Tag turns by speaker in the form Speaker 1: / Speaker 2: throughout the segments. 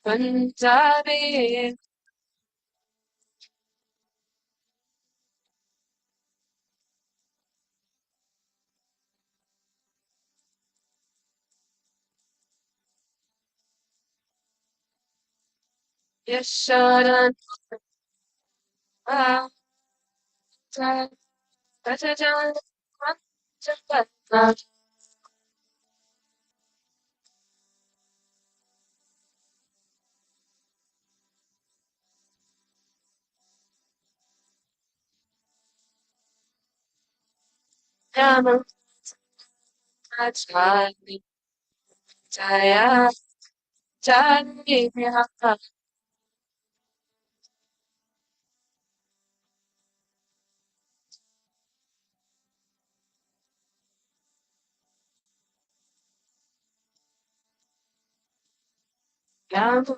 Speaker 1: Punjabi. Yasharan. Rajajan. Yama. Jaya. Jaya. Jaya. Yama.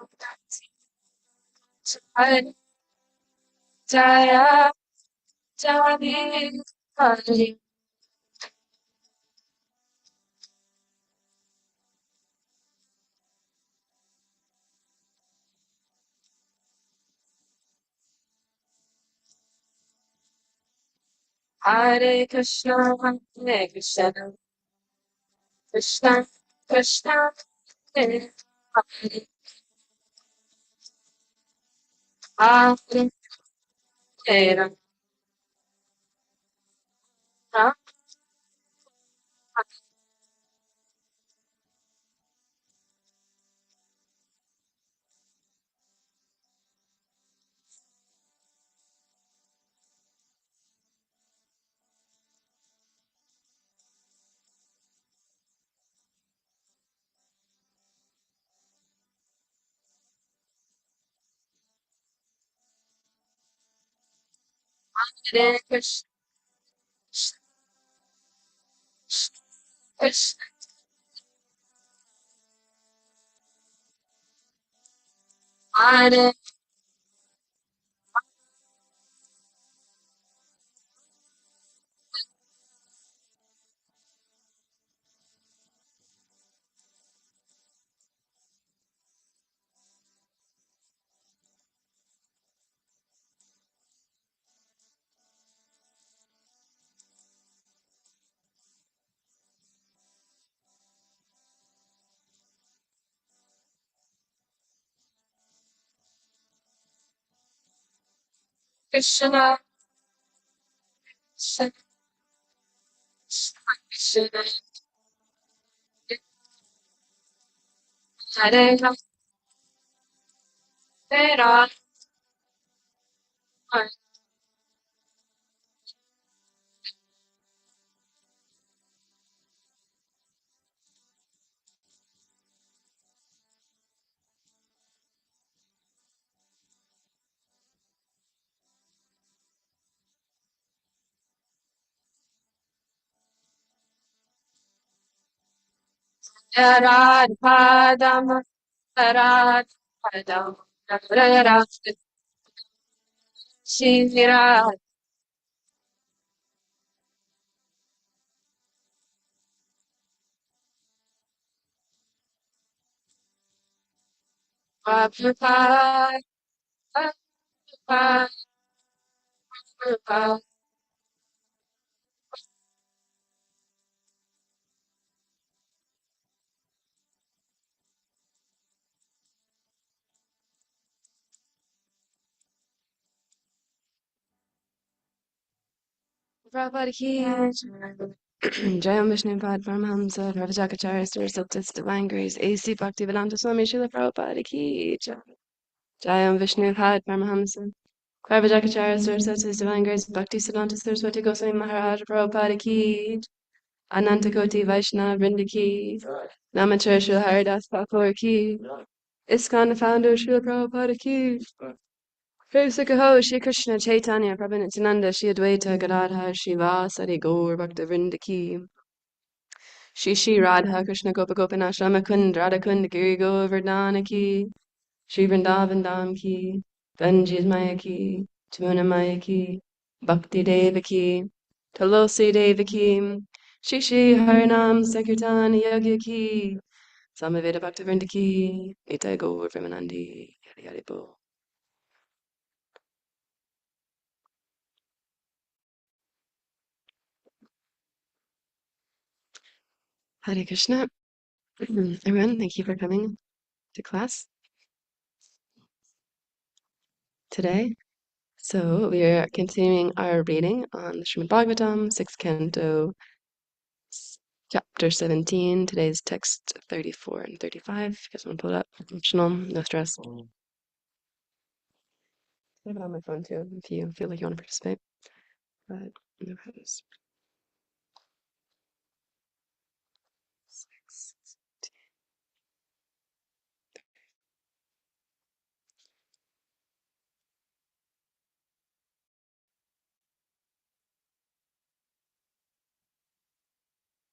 Speaker 1: Jaya. Jaya. Jaya. Hare Krishna, Hare Krishna, Krishna, Krishna, Hare Hare, Hare Hare Rama, Hare Krishna, Krishna, Hare Krishna, Krishna, Krishna, Hare Rama, Hare Rama, Radha Radha Radha Radha Shira Prabhupada, Prabhupada, Prabhupada. Prabhupada ki Jayam Vishnu Pad Paramahamsa Prabhujakacharya Saraswati Divine Grace A.C. Bhaktivedanta Swami Srila Prabhupada ki Jayam Vishnu Pad Paramahamsa Prabhujakacharya Saraswati Divine Grace Bhakti Siddhanta Saraswati Goswami Maharaj Prabhupada ki Anantakoti Vaishnava Vrinda ki Namacharya Srila Haridas Thakur ki ISKCON founder Srila Prabhupada ki Prabhupada Shri Krishna Chaitanya Prabhu Nityananda Shri Advaita Gadadhar Shiva Sari Gaur Bhakta Vrinda ki Shri Shri Radha Krishna Gopa Gopinath Rama Kund Radha Kund Giri Govardhana ki Shri Vrindavan Dham ki Ganges Maya ki Jamuna Maya ki Bhakti Deva ki Tulsi Deva ki Shri Shri Harinam Sankirtan Yagya ki Samaveda Bhaktivinoda ki, Nitai Gaur Premanandi, Yadi Yadi Bo. Hare Krishna. Everyone, thank you for coming to class today. So we are continuing our reading on the Srimad Bhagavatam, 6th canto, chapter 17. Today's text 34 and 35. If you guys want to pull it up, optional, no stress. I have it on my phone too, if you feel like you want to participate. But no problems.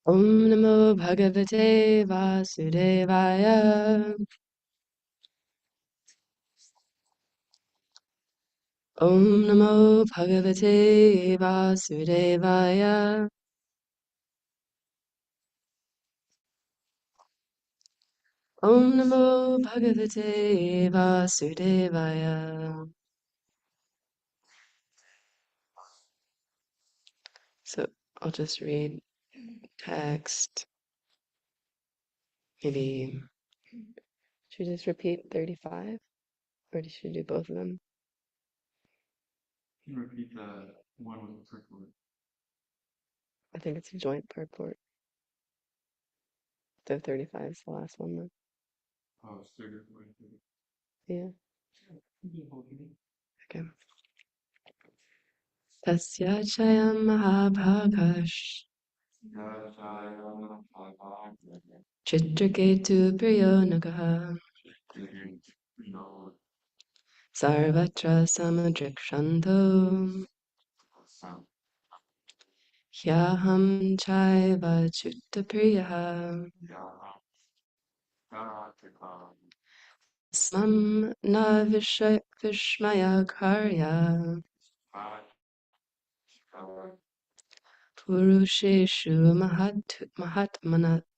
Speaker 1: Om Namo Bhagavate Vasudevaya. Om Namo Bhagavate Vasudevaya. Om Namo Bhagavate Vasudevaya. So I'll just read text. Maybe should we just repeat 35? Or should we do both of them?
Speaker 2: Can you repeat the one with the purport?
Speaker 1: I think it's a joint purport. So 35 is the last one then.
Speaker 2: Oh, it's 34.
Speaker 1: Yeah. Okay. Tasya Chayam Mahabhagash Chitraketu Priyo Nagaha Sarvatra Samadrikshanto Hyaham Chaiva Chittapriyaha Smam Na Vishmaya Karya Purusheshu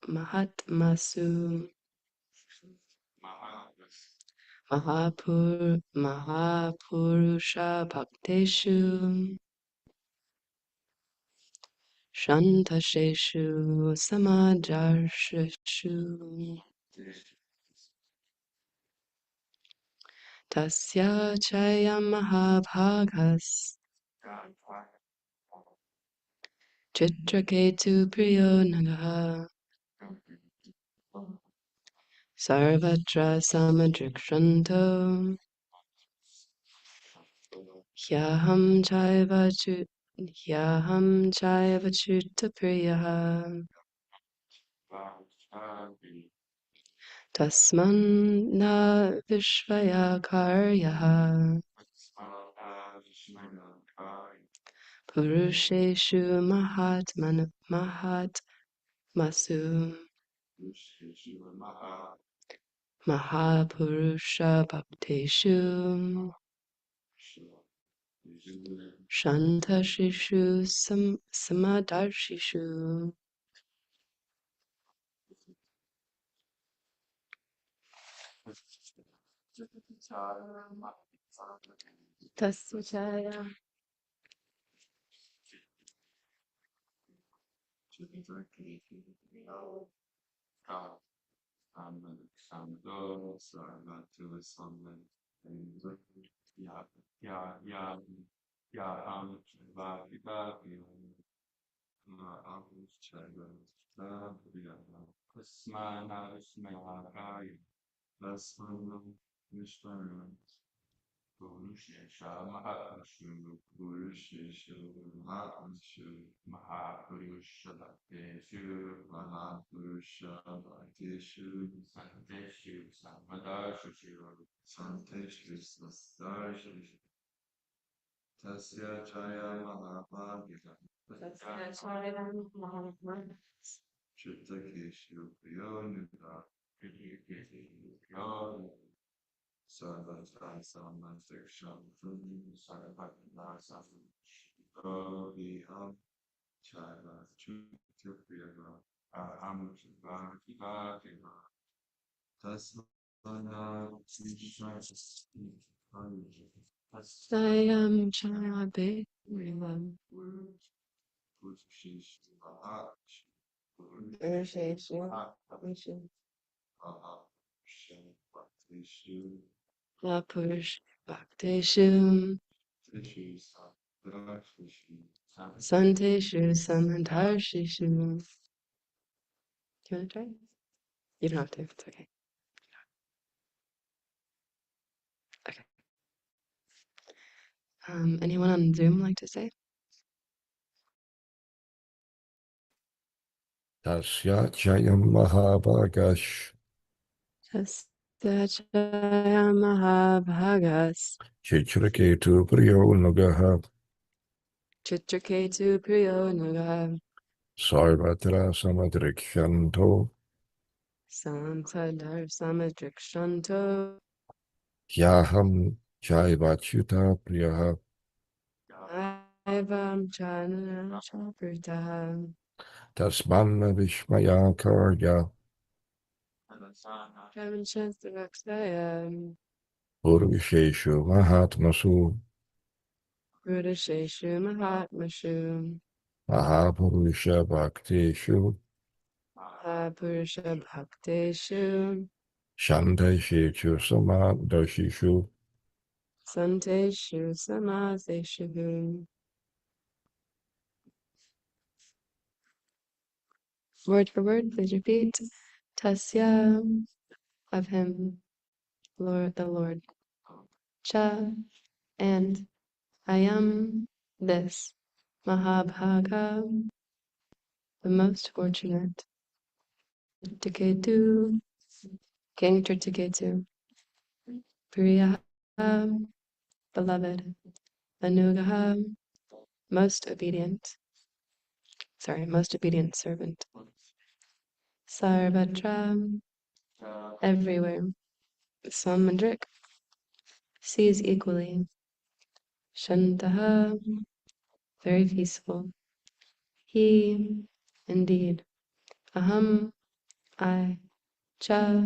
Speaker 1: Mahatmasu Mahapurusha Bhakteshu Shantasheshu Samajarshishu Tasya Chaya Mahabhagas Chitraketu Priyo Nagaha Sarvatra Samadrikshanto Hyaham Chaiva Chitta Priyaha Tasman Na Vishvaya Karyaha Purusheshu Mahatmasu Mahapurusha Bhakteshu Shantashishu Samadarshishu Tasya
Speaker 2: Purushesha Mahatmashu Purushesha Mahatmashu Mahapurusha Bhakteshu Mahapurusha Bhakteshu Santeshu Samadarshishu Santeshu Sastarshishu Tasya Chaya Mahabhagya Chitakeshu Priyonuga Sarvatra Samadrikshantam Sarvatra Samadrikshantam Chaiva Chutyapriyaga Aham Shiva Kiva
Speaker 1: Sayam Chabe Purush Bhakteshu Santeshu Samantarshishu. Do you want to try? You don't have to, it's okay. Okay. Anyone on Zoom like to say?
Speaker 3: Tasya Jayam Mahabhagash
Speaker 1: Tasya Mahabhagas
Speaker 3: Chitraketu Priyo Nugaha
Speaker 1: Chitraketu Priyo Naga
Speaker 3: Sarvatra Samadrikshanto
Speaker 1: Samsadar Samadrikshanto
Speaker 3: Yaham Jaivachuta Priyaha
Speaker 1: Ivam Chana Chapritaha
Speaker 3: Tasmanna Vishmaya Karya
Speaker 1: Brahmanshastravakshayam
Speaker 3: Purvisheshu Mahatmasu
Speaker 1: Rudasheshu Mahatmashu
Speaker 3: Mahapurusha Bhakteshu
Speaker 1: Purusha Bhakteshu
Speaker 3: Shanteshechu Samadashishu
Speaker 1: Santeshu Samaseshu. Word for word, please repeat. Tasya, of him, Lord, the Lord. Cha, and Ayam, this. Mahabhaga, the most fortunate. Tiketu, King Tiketu. Priya, beloved. Anugaha, most obedient. Most obedient servant. Sarvatra, everywhere. Samandrik, sees equally. Shantaha, very peaceful. He, indeed. Aham, I. Cha,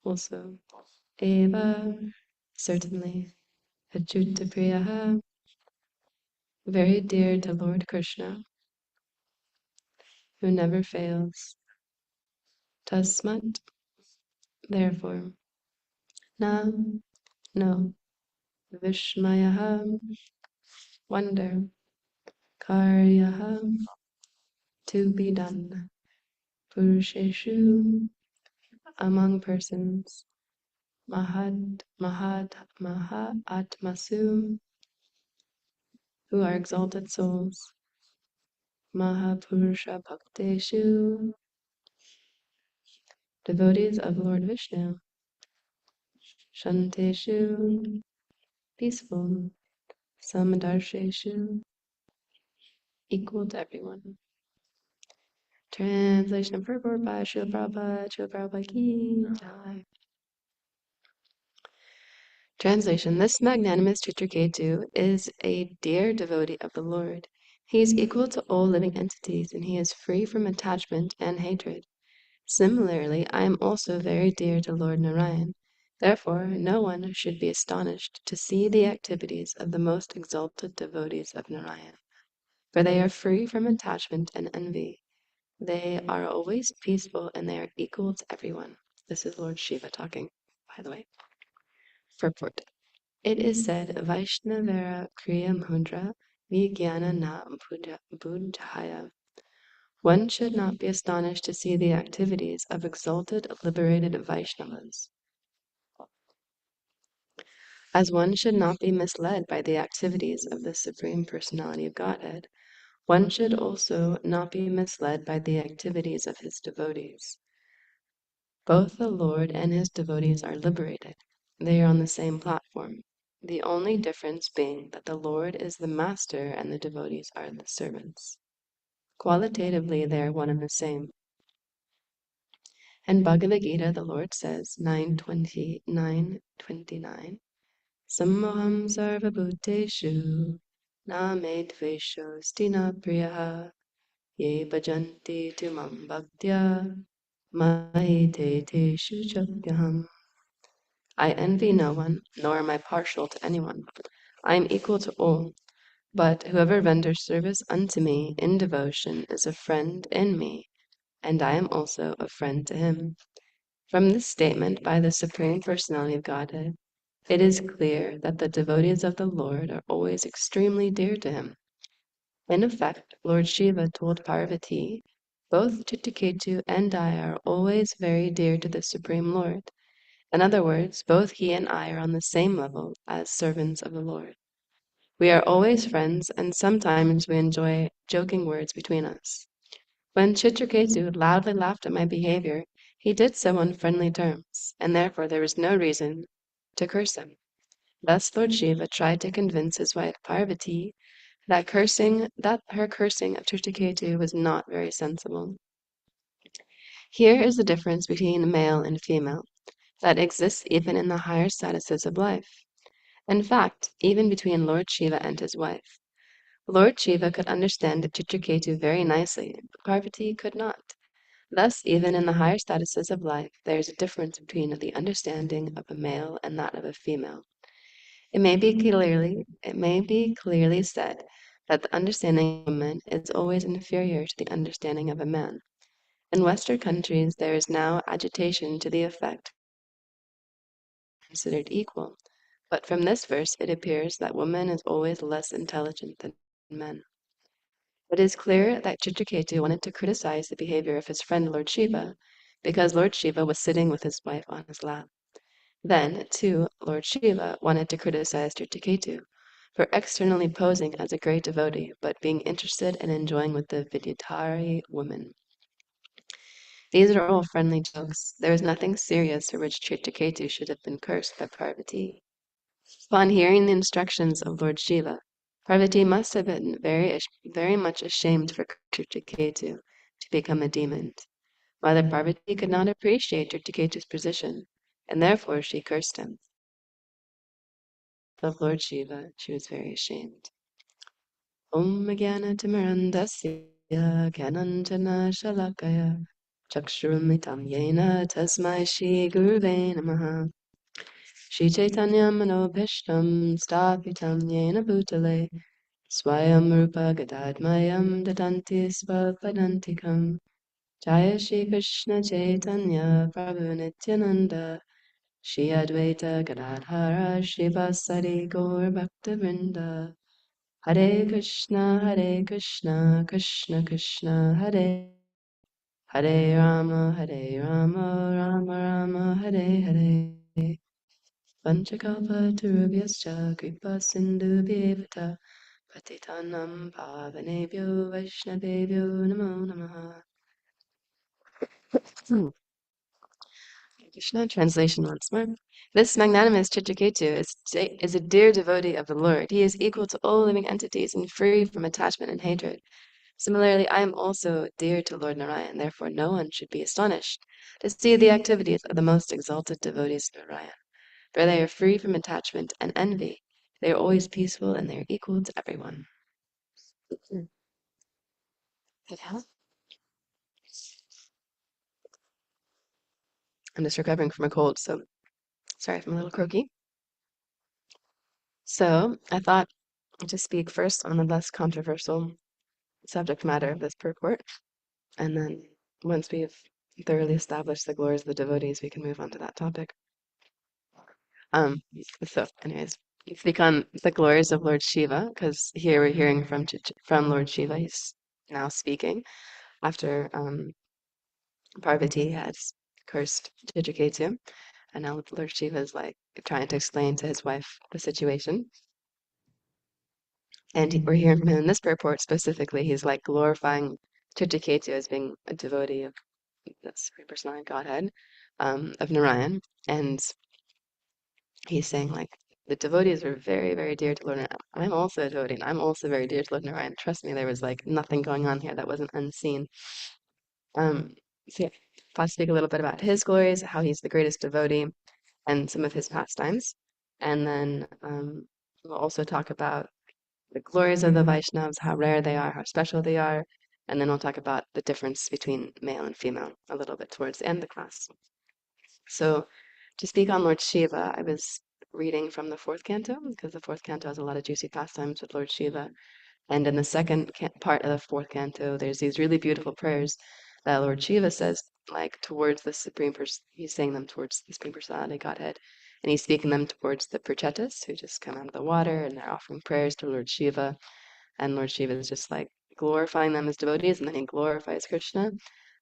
Speaker 1: also. Eva, certainly. Achyutapriyaha, very dear to Lord Krishna, who never fails. Tasmat, therefore. Na, no. Vishmayaha, wonder. Karyaha, to be done. Purusheshu, among persons. Mahatmasu, who are exalted souls. Mahapurusha Bhakteshu, devotees of Lord Vishnu. Shanteshu, peaceful. Samadarsheshu, equal to everyone. Translation and purport by Srila Prabhupada, Srila Prabhupada Ki Jai. Translation: This magnanimous Chitraketu is a dear devotee of the Lord. He is equal to all living entities, and he is free from attachment and hatred. Similarly, I am also very dear to Lord Narayan. Therefore, no one should be astonished to see the activities of the most exalted devotees of Narayan, for they are free from attachment and envy. They are always peaceful, and they are equal to everyone. This is Lord Shiva talking, by the way. Purport. It is said, Vaishnavara Kriya Mudra Vijnana na Buddhaya. One should not be astonished to see the activities of exalted, liberated Vaishnavas. As one should not be misled by the activities of the Supreme Personality of Godhead, one should also not be misled by the activities of his devotees. Both the Lord and his devotees are liberated. They are on the same platform. The only difference being that the Lord is the master and the devotees are the servants. Qualitatively, they are one and the same. In Bhagavad Gita, the Lord says, 9:29, Sammoham sarvabhuteshu na me dvesho stina priyaha ye bhajanti tumam bhaktya Mahi te shuchakyaham. I envy no one, nor am I partial to anyone. I am equal to all, but whoever renders service unto me in devotion is a friend in me, and I am also a friend to him. From this statement by the Supreme Personality of Godhead, it is clear that the devotees of the Lord are always extremely dear to him. In effect, Lord Shiva told Parvati, both Chittiketu and I are always very dear to the Supreme Lord. In other words, both he and I are on the same level as servants of the Lord. We are always friends, and sometimes we enjoy joking words between us. When Chitraketu loudly laughed at my behavior, he did so on friendly terms, and therefore there was no reason to curse him. Thus Lord Shiva tried to convince his wife Parvati that her cursing of Chitraketu was not very sensible. Here is the difference between male and female that exists even in the higher statuses of life. In fact, even between Lord Shiva and his wife. Lord Shiva could understand Chitraketu very nicely, but Parvati could not. Thus, even in the higher statuses of life, there is a difference between the understanding of a male and that of a female. It may be clearly said that the understanding of a woman is always inferior to the understanding of a man. In Western countries, there is now agitation to the effect considered equal, but from this verse it appears that woman is always less intelligent than men. It is clear that Chitraketu wanted to criticize the behavior of his friend Lord Shiva because Lord Shiva was sitting with his wife on his lap. Then, too, Lord Shiva wanted to criticize Chitraketu for externally posing as a great devotee but being interested in enjoying with the Vidyadhari woman. These are all friendly jokes. There is nothing serious for which Chitraketu should have been cursed by Parvati. Upon hearing the instructions of Lord Shiva, Parvati must have been very much ashamed for Chitraketu to become a demon. Mother Parvati could not appreciate Chitraketu's position, and therefore she cursed him. Of Lord Shiva, she was very ashamed. Om Jnana Timirandasya Gyananjana Shalakaya Chakshurumlitam Yena Tasmai Shri Guruve Namaha Shri Chaitanya Manobhishtam Sthapitam Yena Bhutale Swayam Rupa Gadadmayam Dadanti Svapadantikam Jaya Shri Krishna Chaitanya Prabhu Nityananda Shri Advaita Gadadhara Shivasari Gaur Bhaktivinoda Hare Krishna, Krishna Krishna, Hare Rama, Rama Rama, Hare Hare. Panchakalpa Turubhyascha Kripa Sindhubhyevata Patitanam Pavanebhyo Vaishnavebhyo Namo Namaha. Krishna translation once more. This magnanimous Chitraketu is a dear devotee of the Lord. He is equal to all living entities and free from attachment and hatred. Similarly, I am also dear to Lord Narayan, therefore no one should be astonished to see the activities of the most exalted devotees of Narayan, for they are free from attachment and envy. They are always peaceful and they are equal to everyone. I'm just recovering from a cold, so sorry if I'm a little croaky. So I thought to speak first on the less controversial subject matter of this purport, and then once we've thoroughly established the glories of the devotees, we can move on to that topic. Um, so anyways, we speak on the glories of Lord Shiva, because here we're hearing from Lord Shiva. He's now speaking after Parvati had cursed Chitraketu, and now Lord Shiva is like trying to explain to his wife the situation. And we're hearing from him in this purport specifically, he's like glorifying Chitraketu as being a devotee of the Supreme Personality of Godhead, of Narayan, and he's saying like the devotees are very, very dear to Lord Narayan. I'm also a devotee, and I'm also very dear to Lord Narayan. Trust me, there was like nothing going on here that wasn't unseen. Um, so yeah, I'll speak a little bit about his glories, how he's the greatest devotee, and some of his pastimes, and then we'll also talk about the glories of the Vaishnavas, how rare they are, how special they are, and then we'll talk about the difference between male and female a little bit towards the end of the class. So, to speak on Lord Shiva, I was reading from the fourth canto because the fourth canto has a lot of juicy pastimes with Lord Shiva. And in the second part of the fourth canto, there's these really beautiful prayers that Lord Shiva says, like towards the Supreme Person. He's saying them towards the Supreme Personality Godhead. And he's speaking them towards the Prachetas who just come out of the water and they're offering prayers to Lord Shiva. And Lord Shiva is just like glorifying them as devotees, and then he glorifies Krishna,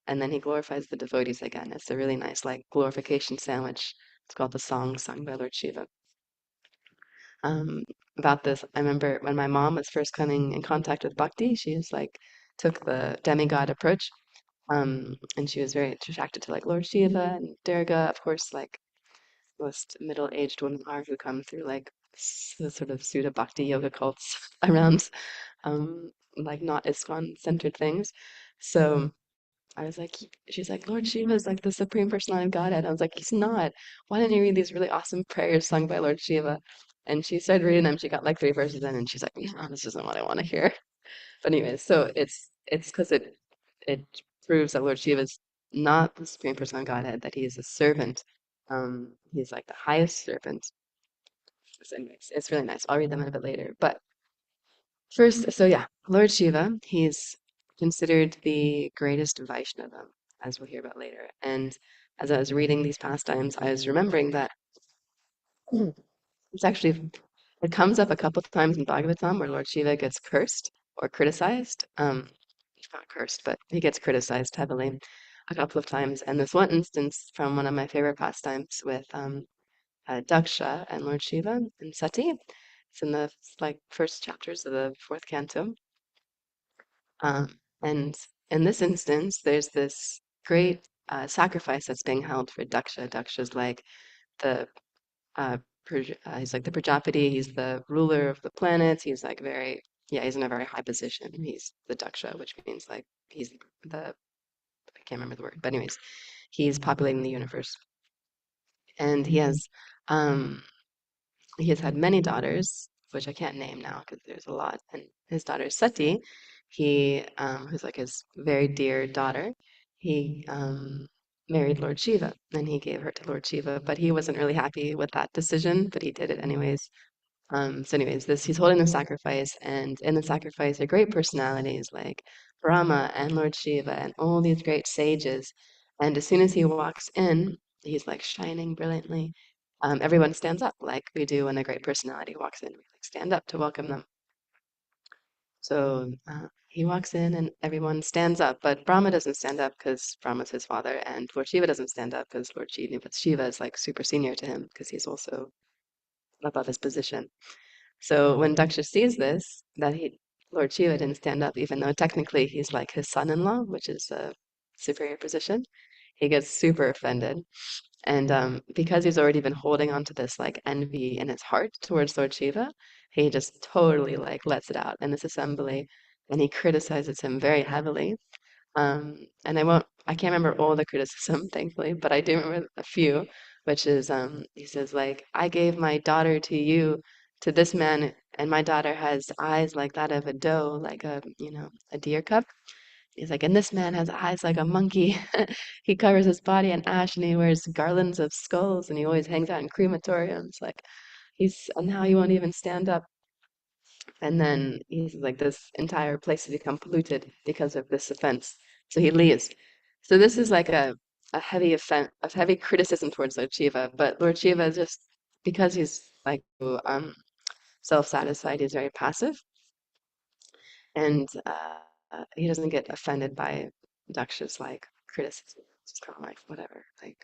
Speaker 1: and then he glorifies the devotees again. It's a really nice like glorification sandwich. It's called the song sung by Lord Shiva. Um, about this, I remember when my mom was first coming in contact with bhakti, she was like took the demigod approach, and she was very attracted to like Lord Shiva and Durga, of course, like most middle-aged women are who come through like the sort of pseudo bhakti yoga cults around like not ISKCON centered things. So I was like, she's like, Lord Shiva is like the Supreme Personality of Godhead. I was like, he's not. Why didn't you read these really awesome prayers sung by Lord Shiva? And she started reading them. She got like 3 verses in, and she's like, no, this isn't what I want to hear. But anyways, so it's because it proves that Lord Shiva is not the Supreme Personality of Godhead, that he is a servant. He's like the highest servant. So anyways, it's really nice. I'll read them a bit later. But first, so yeah, Lord Shiva, he's considered the greatest Vaishnava, as we'll hear about later. And as I was reading these pastimes, I was remembering that it's actually, it comes up a couple of times in Bhagavatam where Lord Shiva gets cursed or criticized. Not cursed, but he gets criticized heavily a couple of times. And this one instance from one of my favorite pastimes with Daksha and Lord Shiva and Sati. It's in the like first chapters of the fourth canto. And in this instance, there's this great sacrifice that's being held for Daksha. Daksha's like the he's like the Prajapati. He's the ruler of the planets. He's like very yeah. He's in a very high position. He's the Daksha, which means like he's the I can't remember the word, but anyways, he's populating the universe, and um he has had many daughters, which I can't name now because there's a lot. And his daughter Sati, who's like his very dear daughter, he married Lord Shiva, and he gave her to Lord Shiva. But he wasn't really happy with that decision, but he did it anyways. So anyways, this he's holding the sacrifice, and in the sacrifice are great personalities like Brahma and Lord Shiva and all these great sages. And as soon as he walks in, he's like shining brilliantly. Everyone stands up like we do when a great personality walks in. We like stand up to welcome them. So he walks in and everyone stands up, but Brahma doesn't stand up because Brahma's his father, and Lord Shiva doesn't stand up because Lord Shiva is like super senior to him because he's also above his position. So when Daksha sees this, that Lord Shiva didn't stand up, even though technically he's like his son-in-law, which is a superior position, he gets super offended. And because he's already been holding on to this like envy in his heart towards Lord Shiva, he just totally like lets it out in this assembly, and he criticizes him very heavily. And I can't remember all the criticism, thankfully, but I do remember a few, which is, he says, like, I gave my daughter to you, to this man, and my daughter has eyes like that of a doe, like a deer cub. He's like, and this man has eyes like a monkey. He covers his body in ash and he wears garlands of skulls and he always hangs out in crematoriums. Like, and now he won't even stand up. And then he's like, this entire place has become polluted because of this offense. So he leaves. So this is like a heavy offense, a heavy criticism towards Lord Shiva. But Lord Shiva is just because he's like self-satisfied, he's very passive, and he doesn't get offended by Daksha's like criticism. It's just kind of like whatever, like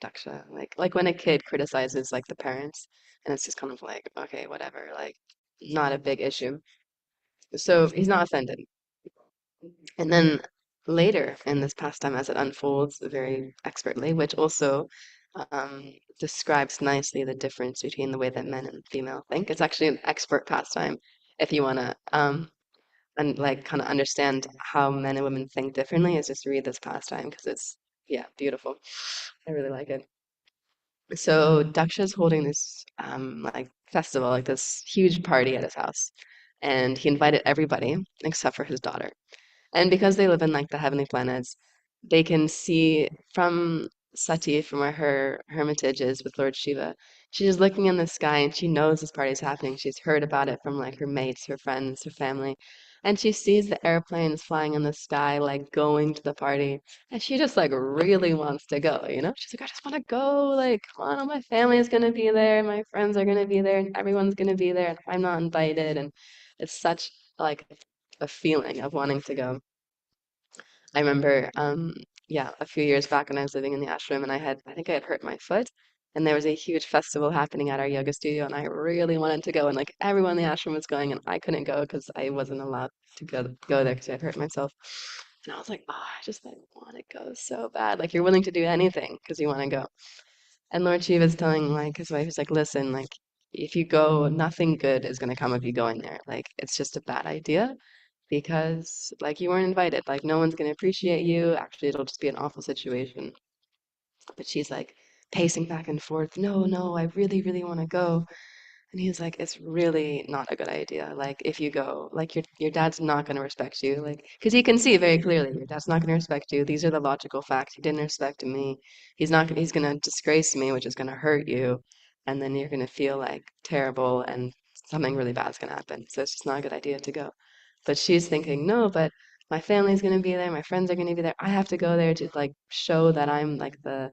Speaker 1: Daksha, like when a kid criticizes like the parents, and it's just kind of like okay, whatever, like not a big issue. So he's not offended. And then later in this pastime, as it unfolds very expertly, which also describes nicely the difference between the way that men and female think. It's actually an expert pastime if you want to and like kind of understand how men and women think differently is just read this pastime because it's yeah, beautiful. I really like it. So Daksha's holding this like festival, like this huge party at his house, and he invited everybody except for his daughter. And because they live in like the heavenly planets, they can see from Sati, from where her hermitage is with Lord Shiva. She's looking in the sky and she knows this party is happening. She's heard about it from like her mates, her friends, her family. And she sees the airplanes flying in the sky, like going to the party. And she just like really wants to go, you know? She's like, I just want to go. Like, come on, all my family is gonna be there, my friends are gonna be there, and everyone's gonna be there, and I'm not invited. And it's such like a feeling of wanting to go. I remember, yeah, a few years back when I was living in the ashram and I think I had hurt my foot, and there was a huge festival happening at our yoga studio, and I really wanted to go, and like everyone in the ashram was going, and I couldn't go because I wasn't allowed to go there because I had hurt myself. And I was like, oh, I just like want to go so bad. Like you're willing to do anything because you want to go. And Lord Shiva's telling like his wife, he's like, listen, like if you go, nothing good is gonna come of you going there. Like it's just a bad idea because like you weren't invited. Like no one's gonna appreciate you. Actually, it'll just be an awful situation. But she's like pacing back and forth. No, no, I really, really want to go. And he's like, it's really not a good idea. Like if you go, like your dad's not going to respect you. Like because he can see very clearly your dad's not going to respect you. These are the logical facts. He didn't respect me. He's going to disgrace me, which is going to hurt you. And then you're going to feel like terrible and something really bad's going to happen. So it's just not a good idea to go. But she's thinking, no, but my family's going to be there. My friends are going to be there. I have to go there to like show that I'm like to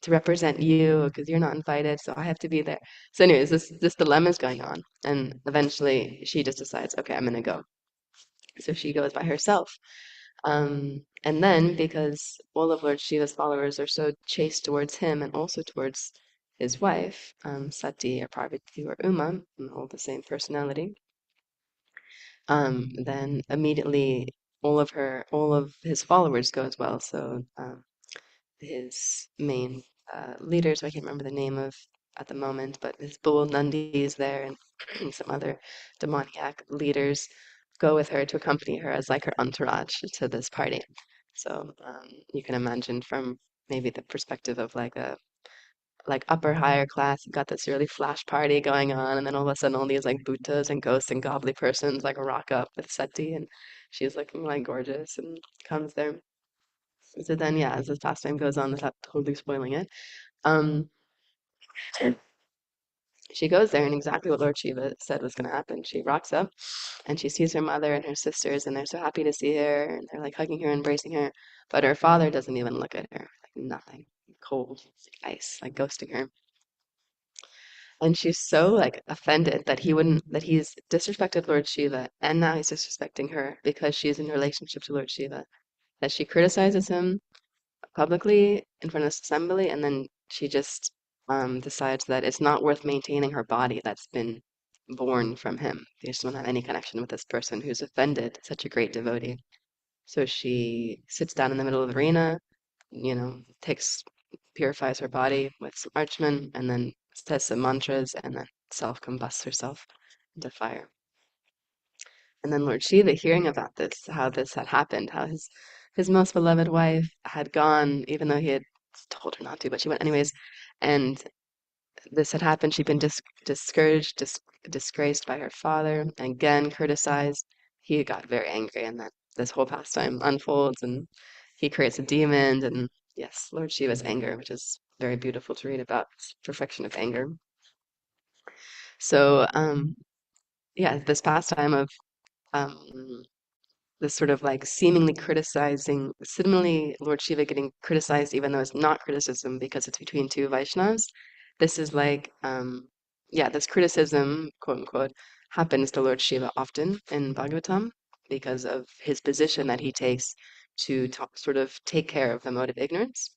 Speaker 1: represent you because you're not invited. So I have to be there. So anyways, this dilemma is going on, and eventually she just decides, okay, I'm gonna go. So she goes by herself. And then because all of Lord Shiva's followers are so chaste towards him and also towards his wife, Sati or Parvati or Uma, all the same personality, then immediately all of his followers go as well. So his main leaders, I can't remember the name of at the moment, but his bull Nandi is there and some other demoniac leaders go with her to accompany her as like her entourage to this party. So you can imagine from maybe the perspective of like a like upper higher class, you've got this really flash party going on, and then all of a sudden all these like bhutas and ghosts and gobbly persons like rock up with Seti, and she's looking like gorgeous and comes there. So then, yeah, as this pastime goes on, without totally spoiling it, um, she goes there, and exactly what Lord Shiva said was going to happen. She rocks up, and she sees her mother and her sisters, and they're so happy to see her, and they're like hugging her, embracing her. But her father doesn't even look at her, like nothing, cold, like ice, like ghosting her. And she's so like offended that he's disrespected Lord Shiva, and now he's disrespecting her because she's in a relationship to Lord Shiva. That she criticizes him publicly in front of this assembly, and then she just decides that it's not worth maintaining her body that's been born from him. She doesn't have any connection with this person who's offended such a great devotee. So she sits down in the middle of the arena, takes purifies her body with some archman, and then says some mantras, and then self-combusts herself into fire. And then Lord Shiva, hearing about this, how this had happened, how his most beloved wife had gone, even though he had told her not to, but she went anyways, and this had happened. She'd been discouraged, disgraced by her father, and again criticized. He got very angry, and then this whole pastime unfolds, and he creates a demon, and yes, Lord Shiva's anger, which is very beautiful to read about, perfection of anger. So, yeah, this pastime of um, this sort of like seemingly Lord Shiva getting criticized, even though it's not criticism because it's between two Vaishnavas. This is like, yeah, this criticism, quote unquote, happens to Lord Shiva often in Bhagavatam because of his position that he takes to sort of take care of the mode of ignorance.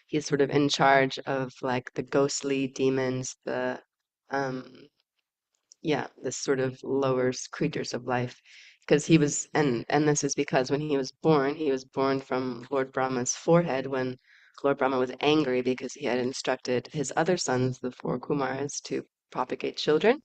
Speaker 1: He's sort of in charge of like the ghostly demons, um, yeah, this sort of lower creatures of life. Because he was, and this is because when he was born from Lord Brahma's forehead when Lord Brahma was angry because he had instructed his other sons, the four Kumaras, to propagate children.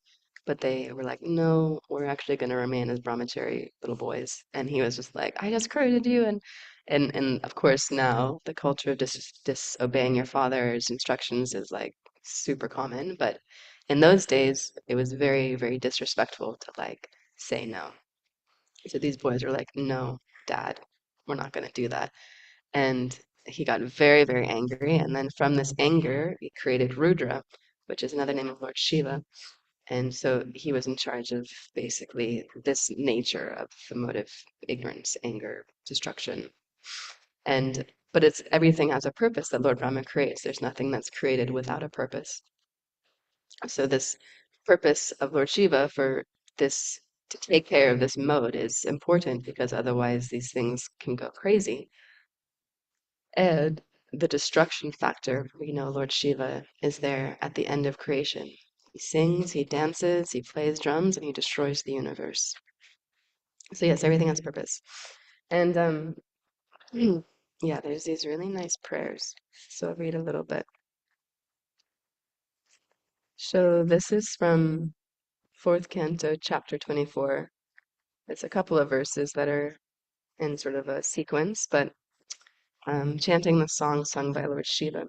Speaker 1: But they were like, no, we're actually going to remain as brahmachari little boys. And he was just like, I just created you. And of course, now the culture of disobeying your father's instructions is like super common. But in those days, it was very, very disrespectful to like say no. So these boys were like, no, Dad, we're not going to do that. And he got very, very angry. And then from this anger, he created Rudra, which is another name of Lord Shiva. And so he was in charge of basically this nature of the motive, ignorance, anger, destruction. But it's everything has a purpose that Lord Brahma creates. There's nothing that's created without a purpose. So this purpose of Lord Shiva for this to take care of this mode is important because otherwise these things can go crazy. And the destruction factor, we know Lord Shiva is there at the end of creation. He sings, he dances, he plays drums, and he destroys the universe. So yes, everything has purpose. And yeah, there's these really nice prayers. So I'll read a little bit. So this is from fourth canto, chapter 24. It's a couple of verses that are in sort of a sequence, but chanting the song sung by Lord Shiva.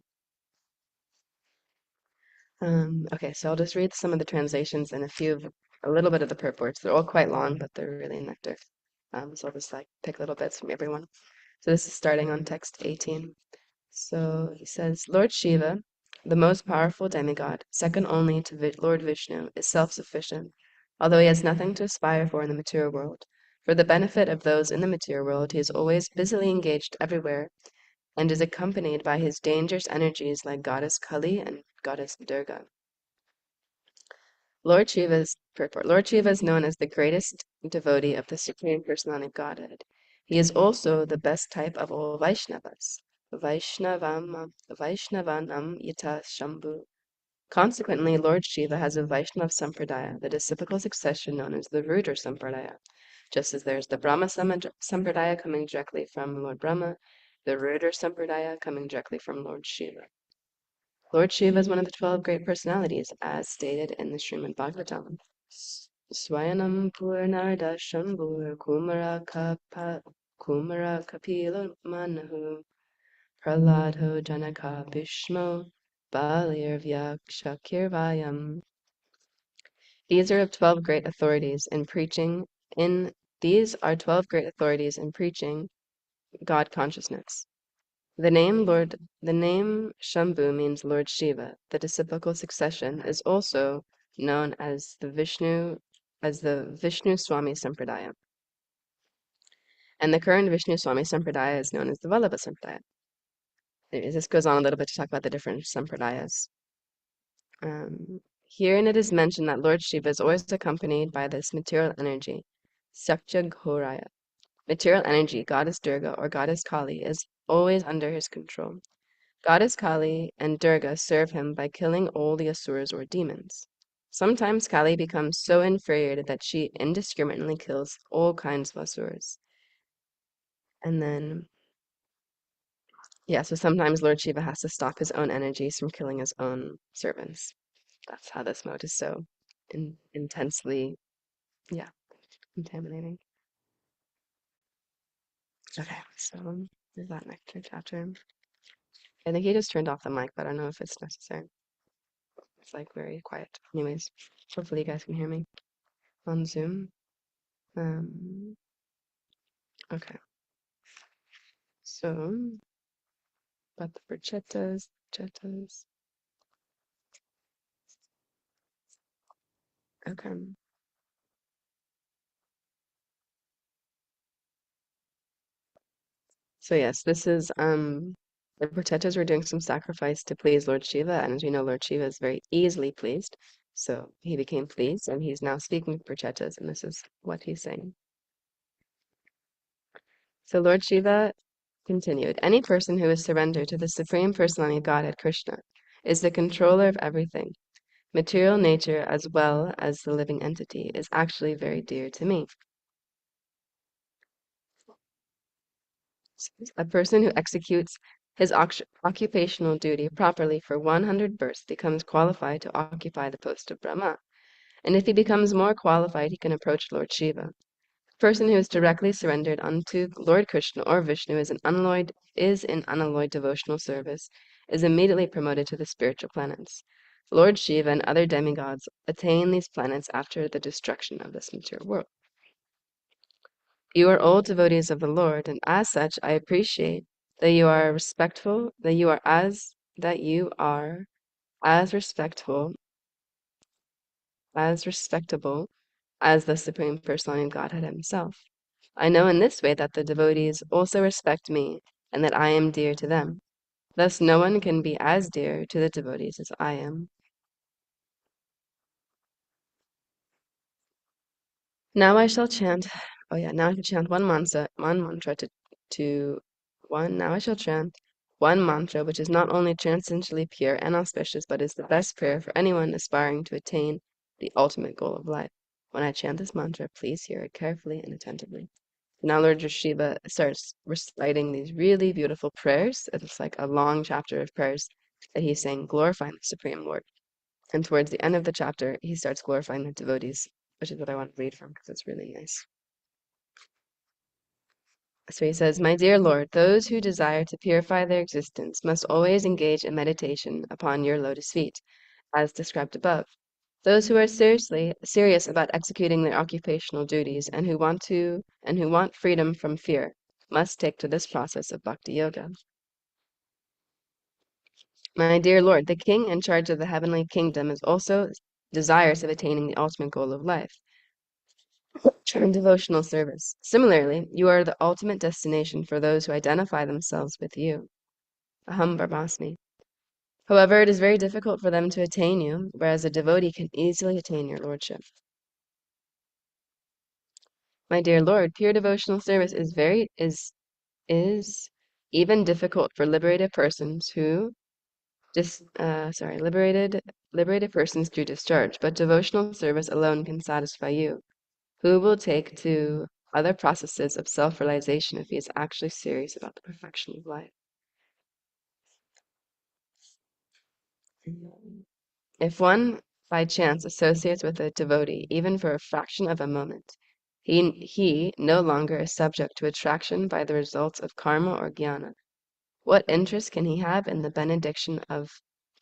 Speaker 1: Okay, so I'll just read some of the translations and a little bit of the purports. They're all quite long, but they're really nectar. So I'll just like pick little bits from everyone. So this is starting on text 18. So he says, Lord Shiva, the most powerful demigod, second only to Lord Vishnu, is self-sufficient, although he has nothing to aspire for in the material world. For the benefit of those in the material world, he is always busily engaged everywhere and is accompanied by his dangerous energies like Goddess Kali and Goddess Durga. Lord Shiva's purport. Lord Shiva is known as the greatest devotee of the Supreme Personality of Godhead. He is also the best type of all Vaishnavas. Vaishnavanam yata Shambhu. Consequently, Lord Shiva has a Vaishnav Sampradaya, the disciplical succession known as the Rudra Sampradaya. Just as there's the Brahma Sampradaya coming directly from Lord Brahma, the Rudra Sampradaya coming directly from Lord Shiva. Lord Shiva is one of the 12 great personalities, as stated in the Srimad Bhagavatam. Swayanam Purnarda Shambhur Kumara Kapila Manahu Praladho Janaka Bhishmo Balir Vyakshakirvayam. These are 12 great authorities in preaching these are 12 great authorities in preaching God consciousness. The name Shambhu means Lord Shiva. The disciplical succession is also known as the Vishnu Swami Sampradaya. And the current Vishnu Swami Sampradaya is known as the Vallabha Sampradaya. This goes on a little bit to talk about the different Sampradayas. Herein it is mentioned that Lord Shiva is always accompanied by this material energy, Sakya Ghoraya. Material energy, Goddess Durga or Goddess Kali, is always under his control. Goddess Kali and Durga serve him by killing all the asuras or demons. Sometimes Kali becomes so infuriated that she indiscriminately kills all kinds of asuras. And then, yeah, so sometimes Lord Shiva has to stop his own energies from killing his own servants. That's how this mode is so intensely, yeah, contaminating. Okay, so is that next chapter? I think he just turned off the mic, but I don't know if it's necessary. It's like very quiet. Anyways, hopefully you guys can hear me on Zoom. Okay. So, but the Chetas. Okay. So yes, this is the Prachetas were doing some sacrifice to please Lord Shiva, and as we know, Lord Shiva is very easily pleased. So he became pleased, and he's now speaking to Prachetas, and this is what he's saying. So Lord Shiva continued, any person who is surrendered to the Supreme Personality of Godhead, Krishna, is the controller of everything. Material nature, as well as the living entity, is actually very dear to me. A person who executes his occupational duty properly for 100 births becomes qualified to occupy the post of Brahma. And if he becomes more qualified, he can approach Lord Shiva. The person who is directly surrendered unto Lord Krishna or Vishnu is in unalloyed devotional service, is immediately promoted to the spiritual planets. Lord Shiva and other demigods attain these planets after the destruction of this material world. You are all devotees of the Lord, and as such, I appreciate that you are respectful, that you are as respectful, as respectable as the Supreme Personality of Godhead Himself. I know in this way that the devotees also respect me, and that I am dear to them. Thus, no one can be as dear to the devotees as I am. Now I shall chant. Oh yeah, now I shall chant one mantra to one. Now I shall chant one mantra, which is not only transcendently pure and auspicious, but is the best prayer for anyone aspiring to attain the ultimate goal of life. When I chant this mantra, please hear it carefully and attentively. Now Lord Shiva starts reciting these really beautiful prayers. It's like a long chapter of prayers that he's saying, glorifying the Supreme Lord. And towards the end of the chapter, he starts glorifying the devotees, which is what I want to read from because it's really nice. So he says, My dear Lord, those who desire to purify their existence must always engage in meditation upon your lotus feet, as described above. Those who are serious about executing their occupational duties and who want freedom from fear must take to this process of bhakti yoga. My dear Lord, the king in charge of the heavenly kingdom is also desirous of attaining the ultimate goal of life, true devotional service. Similarly, you are the ultimate destination for those who identify themselves with you. Aham Brahmasmi. However, it is very difficult for them to attain you, whereas a devotee can easily attain your lordship. My dear Lord, pure devotional service is even difficult for liberated persons who liberated persons to discharge, but devotional service alone can satisfy you. Who will take to other processes of self-realization if he is actually serious about the perfection of life? If one by chance associates with a devotee, even for a fraction of a moment, he no longer is subject to attraction by the results of karma or jnana. What interest can he have in the benediction of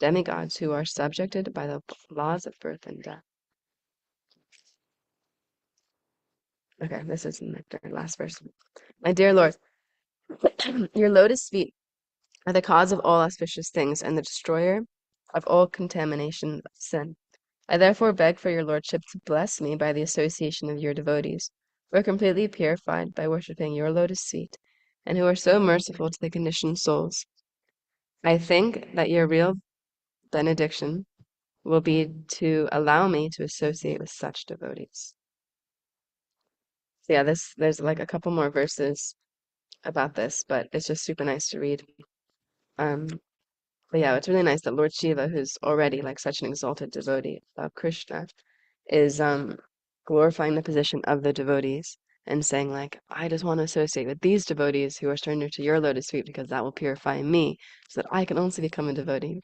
Speaker 1: demigods who are subjected by the laws of birth and death? Okay, this is the last verse. My dear Lord, your lotus feet are the cause of all auspicious things and the destroyer of all contamination of sin. I therefore beg for your lordship to bless me by the association of your devotees, who are completely purified by worshipping your lotus feet, and who are so merciful to the conditioned souls. I think that your real benediction will be to allow me to associate with such devotees. So yeah, there's like a couple more verses about this, but it's just super nice to read. Um, but yeah, it's really nice that Lord Shiva, who's already like such an exalted devotee of Krishna, is glorifying the position of the devotees and saying like, I just want to associate with these devotees who are surrendered to your lotus feet because that will purify me so that I can also become a devotee.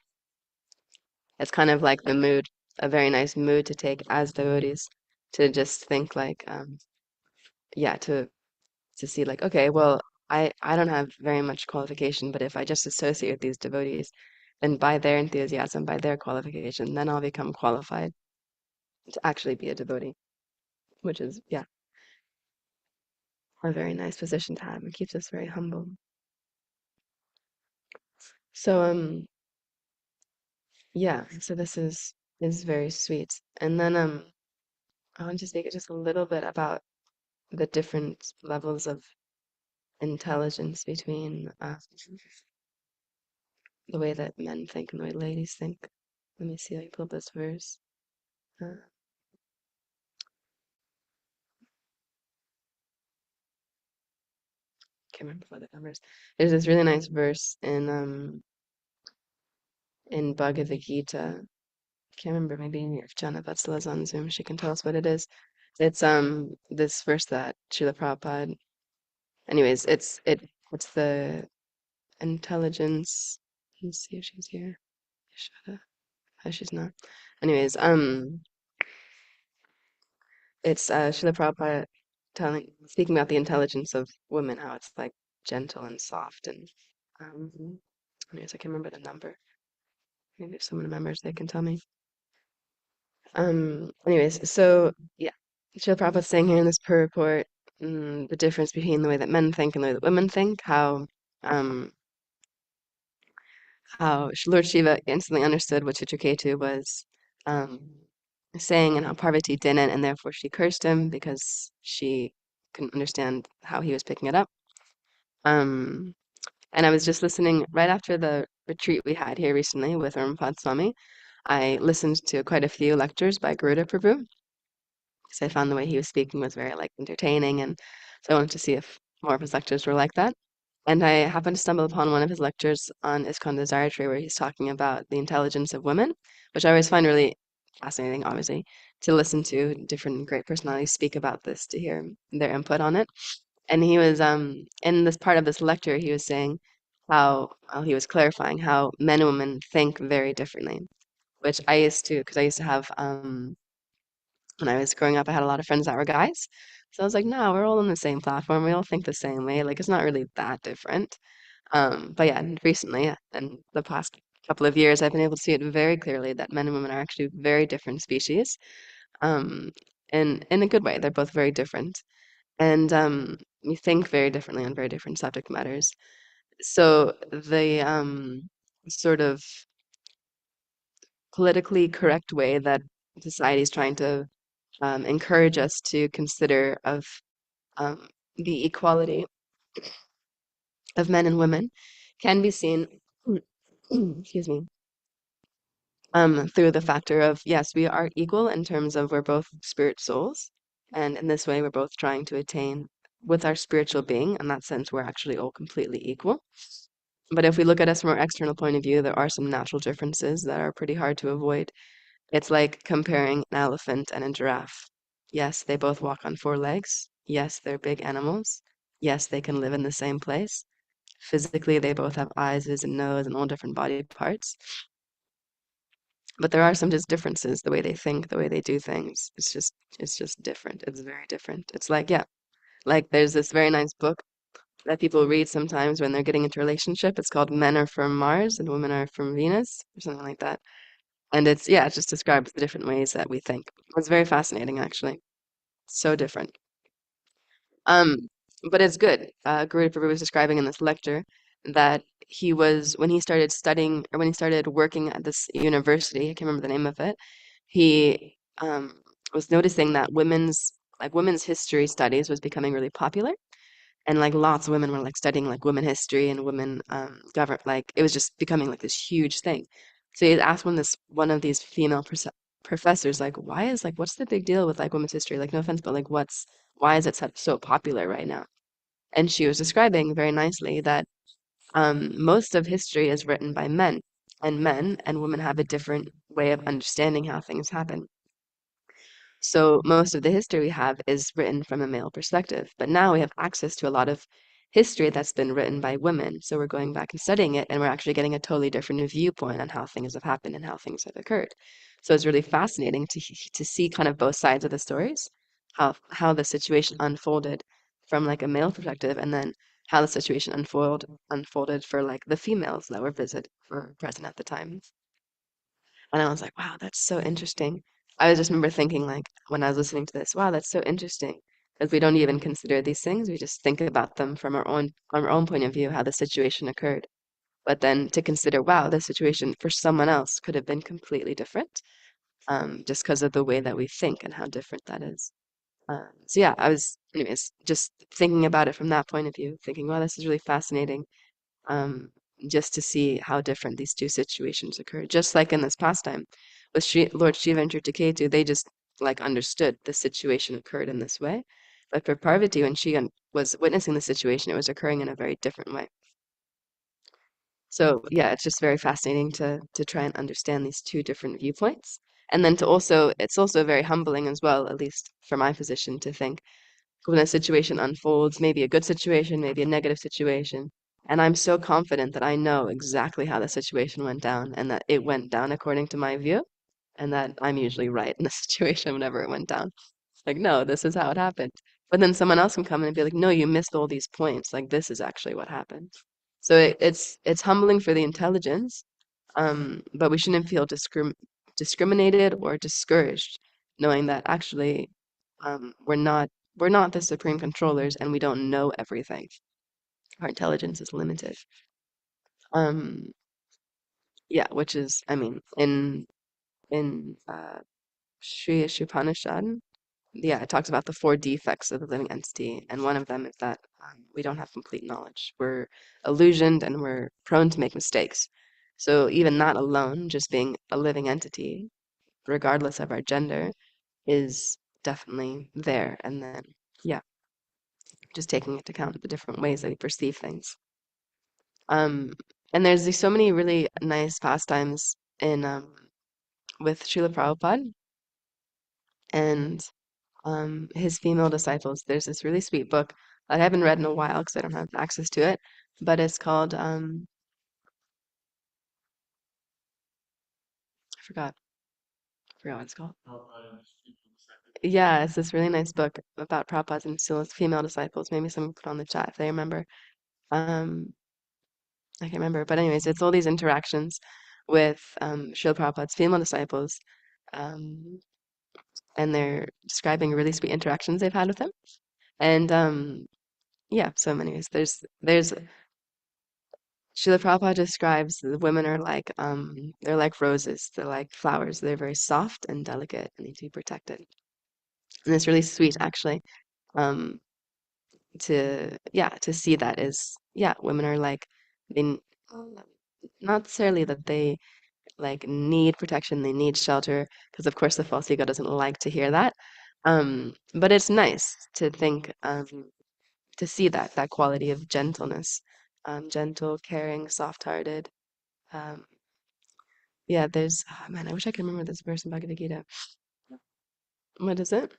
Speaker 1: It's kind of like the mood, a very nice mood to take as devotees, to just think like, yeah, to see like, okay, well, I don't have very much qualification, but if I just associate with these devotees, then by their enthusiasm, by their qualification, then I'll become qualified to actually be a devotee, which is, yeah, a very nice position to have. It keeps us very humble. So, yeah, so this is very sweet. And then I want to speak just a little bit about the different levels of intelligence between the way that men think and the way ladies think. Let me see, I pull up this verse. Can't remember what the numbers. There's this really nice verse in Bhagavad Gita. Can't remember, maybe if Jana Vatsala's on Zoom, she can tell us what it is. It's this verse that Srila Prabhupada. Anyways, it's the intelligence. Let's see if she's here. Yashoda. Oh, she's not. Anyways, it's Srila Prabhupada speaking about the intelligence of women, how it's like gentle and soft and anyways, I can't remember the number. Maybe if someone remembers, they can tell me. Anyways, so yeah, Srila Prabhupada's saying here in this purport the difference between the way that men think and the way that women think, um, how Lord Shiva instantly understood what Chitraketu was um, saying and how Parvati didn't, and therefore she cursed him because she couldn't understand how he was picking it up. Um, and I was just listening right after the retreat we had here recently with Arunpad Swami. I listened to quite a few lectures by Garuda Prabhu because I found the way he was speaking was very like entertaining, and so I wanted to see if more of his lectures were like that. And I happened to stumble upon one of his lectures on ISKCON Desire where he's talking about the intelligence of women, which I always find really fascinating, obviously, to listen to different great personalities speak about this, to hear their input on it. And he was in this part of this lecture, he was saying how, well, he was clarifying how men and women think very differently, which I used to, because I used to have when I was growing up, I had a lot of friends that were guys. So I was like, no, we're all on the same platform. We all think the same way. Like, it's not really that different. But yeah, and recently, in the past couple of years, I've been able to see it very clearly that men and women are actually very different species. Um, and in a good way, they're both very different. And we think very differently on very different subject matters. So the sort of politically correct way that society is trying to encourage us to consider of um, the equality of men and women can be seen, excuse me, through the factor of yes, we are equal in terms of we're both spirit souls, and in this way, we're both trying to attain with our spiritual being. In that sense, we're actually all completely equal. But if we look at us from our external point of view, there are some natural differences that are pretty hard to avoid. It's like comparing an elephant and a giraffe. Yes, they both walk on four legs. Yes, they're big animals. Yes, they can live in the same place. Physically, they both have eyes and nose and all different body parts. But there are some just differences, the way they think, the way they do things. It's just different. It's very different. It's like, yeah, like there's this very nice book that people read sometimes when they're getting into a relationship. It's called Men Are From Mars and Women Are From Venus, or something like that. And it's, yeah, it just describes the different ways that we think. It's very fascinating, actually. So different. Um, but it's good. Garuda Prabhu was describing in this lecture that he was, when he started studying, or when he started working at this university, I can't remember the name of it, he was noticing that women's history studies was becoming really popular. And like lots of women were like studying like women history and women govern, like it was just becoming like this huge thing. So he asked one of these female professors like, why is like what's the big deal with like women's history? Like no offense, but like why is it so popular right now? And she was describing very nicely that most of history is written by men and women have a different way of understanding how things happen. So most of the history we have is written from a male perspective, but now we have access to a lot of history that's been written by women. So we're going back and studying it, and we're actually getting a totally different viewpoint on how things have happened and how things have occurred. So it's really fascinating to see kind of both sides of the stories, how the situation unfolded from like a male perspective, and then how the situation unfolded for like the females that were present at the time. And I was like, wow, that's so interesting. I just remember thinking, like, when I was listening to this, wow, that's so interesting. Because we don't even consider these things. We just think about them from our own point of view, how the situation occurred. But then to consider, wow, this situation for someone else could have been completely different, just because of the way that we think and how different that is. So yeah, I was, anyways, just thinking about it from that point of view, thinking, wow, this is really fascinating um, just to see how different these two situations occur. Just like in this pastime with Lord Shiva and Tritaketu, they just like understood the situation occurred in this way. But for Parvati, when she was witnessing the situation, it was occurring in a very different way. So yeah, it's just very fascinating to try and understand these two different viewpoints. And then to also, it's also very humbling as well, at least for my position, to think when a situation unfolds, maybe a good situation, maybe a negative situation, and I'm so confident that I know exactly how the situation went down and that it went down according to my view, and that I'm usually right in the situation whenever it went down. Like, no, this is how it happened. But then someone else can come in and be like, no, you missed all these points. Like, this is actually what happened. So it's humbling for the intelligence, but we shouldn't feel discriminated or discouraged, knowing that actually we're not we're not the supreme controllers and we don't know everything. Our intelligence is limited. Um, yeah, which is, I mean, in Sri Ishopanishad, yeah, it talks about the four defects of the living entity, and one of them is that we don't have complete knowledge. We're illusioned and we're prone to make mistakes. So even that alone, just being a living entity, regardless of our gender, is definitely there. And then, yeah, just taking into account the different ways that we perceive things. Um, and there's so many really nice pastimes in with Srila Prabhupada and his female disciples. There's this really sweet book that I haven't read in a while because I don't have access to it, but it's called I forgot what it's called. Yeah, it's this really nice book about Prabhupada's and Sila's female disciples. Maybe someone put it on the chat if they remember. Um, I can't remember, but anyways, it's all these interactions with Srila Prabhupada's female disciples, um, and they're describing really sweet interactions they've had with him. And yeah, so anyways, there's Srila Prabhupada describes the women are like they're like roses, they're like flowers, they're very soft and delicate and need to be protected. And it's really sweet actually um to see that is yeah, women are like they not necessarily that they like need protection, they need shelter, because of course the false ego doesn't like to hear that. But it's nice to think to see that quality of gentleness, gentle, caring, soft-hearted. Um, yeah, there's oh man, I wish I could remember this verse in Bhagavad Gita. What is it?